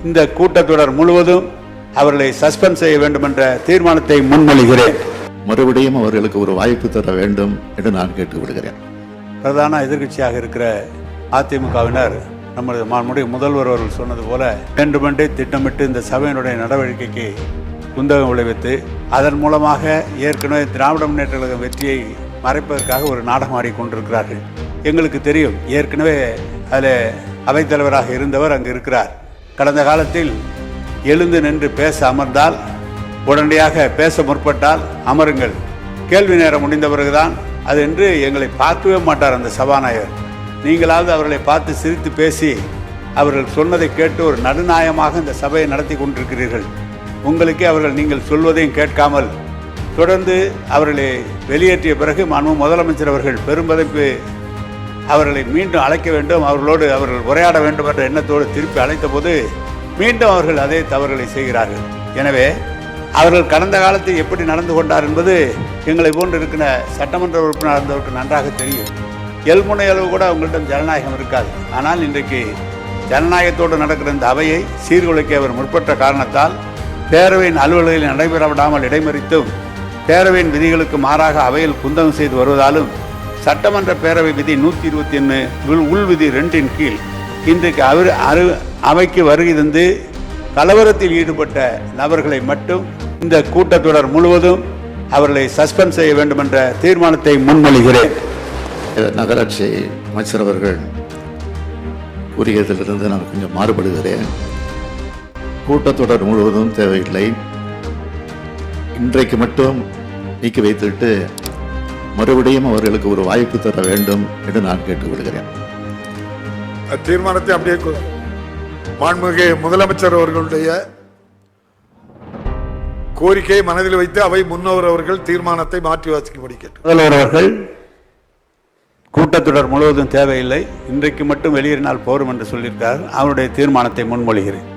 இந்த கூட்டத்தொடர் முழுவதும் அவர்களை சஸ்பெண்ட் செய்ய வேண்டும் என்ற தீர்மானத்தை முன்மொழிகிறேன். மறுபடியும் அவர்களுக்கு ஒரு வாய்ப்பு தர வேண்டும் என்று நான் கேட்டுக்கொள்கிறேன். பிரதான எதிர்க்கட்சியாக இருக்கிற அதிமுகவினர் நம்முடைய முதல்வர் அவர்கள் சொன்னது போல வேண்டுமென்றே திட்டமிட்டு இந்த சபையினுடைய நடவடிக்கைக்கு குந்தகம் விளைவித்து அதன் மூலமாக ஏற்கனவே திராவிட முன்னேற்ற கழக வெற்றியை மறைப்பதற்காக ஒரு நாடகம் ஆடிக்கொண்டிருக்கிறார்கள். எங்களுக்கு தெரியும், ஏற்கனவே அதில் அவைத்தலைவராக இருந்தவர் அங்கு இருக்கிறார். கடந்த காலத்தில் எழுந்து நின்று பேச அமர்ந்தால் உடனடியாக பேச முற்பட்டால் அமருங்கள், கேள்வி நேரம் முடிந்த பிறகுதான் அது என்று எங்களை பார்க்கவே மாட்டார் அந்த சபாநாயகர். நீங்களாவது அவர்களை பார்த்து சிரித்து பேசி அவர்கள் சொன்னதை கேட்டு ஒரு நடுநாயமாக இந்த சபையை நடத்தி கொண்டிருக்கிறீர்கள். உங்களுக்கே அவர்கள் நீங்கள் சொல்வதையும் கேட்காமல் தொடர்ந்து அவர்களை வெளியேற்றிய பிறகு முதலமைச்சர் அவர்கள் பெரும்பதற்கு அவர்களை மீண்டும் அழைக்க வேண்டும், அவர்களோடு அவர்கள் உரையாட வேண்டும் என்ற எண்ணத்தோடு திருப்பி அழைத்த போது மீண்டும் அவர்கள் அதே தவறுகளை செய்கிறார்கள். எனவே அவர்கள் கடந்த காலத்தில் எப்படி நடந்து கொண்டார் என்பது எங்களை போன்று இருக்கிற சட்டமன்ற உறுப்பினர் இருந்தவருக்கு நன்றாக தெரியும். எல்முனை அளவு கூட அவங்களிடம் ஜனநாயகம் இருக்காது. ஆனால் இன்றைக்கு ஜனநாயகத்தோடு நடக்கிற இந்த அவையை சீர்குலைக்க அவர் முற்பட்ட காரணத்தால் பேரவையின் அலுவல்களில் நடைபெற விடாமல் இடைமறித்தும் பேரவையின் விதிகளுக்கு மாறாக அவையில் குந்தகம் செய்து வருவதாலும் சட்டமன்ற பேரவை விதி 121 உள் விதி 2 கீழ் இன்றைக்கு அவைக்கு வருகை தந்து கலவரத்தில் ஈடுபட்ட நபர்களை மட்டும் இந்த கூட்டத்தொடர் முழுவதும் அவர்களை சஸ்பெண்ட் செய்ய வேண்டும் என்ற தீர்மானத்தை முன்மொழிகிறேன். நகராட்சி அமைச்சர் அவர்கள் கூறியதிலிருந்து நான் கொஞ்சம் மாறுபடுகிறேன். கூட்டத்தொடர் முழுவதும் தேவையில்லை, இன்றைக்கு மட்டும் நீக்கி வைத்துவிட்டு மறுபடியும் அவர்களுக்கு ஒரு வாய்ப்பு தர வேண்டும் என்று நான் கேட்டுக்கொள்கிறேன். தீர்மானத்தை அப்படியே மாண்புமிகு முதலமைச்சர் அவர்களுடைய கோரிக்கையை மனதில் வைத்து அவை முன்னவர் அவர்கள் தீர்மானத்தை மாற்றி வாசிக்கும்படி கேட்டு முதல்வர் அவர்கள் கூட்டத்தொடர் முழுவதும் தேவையில்லை, இன்றைக்கு மட்டும் வெளியேறினால் போரும் என்று சொல்லியிருக்கார். அவருடைய தீர்மானத்தை முன்மொழிகிறேன்.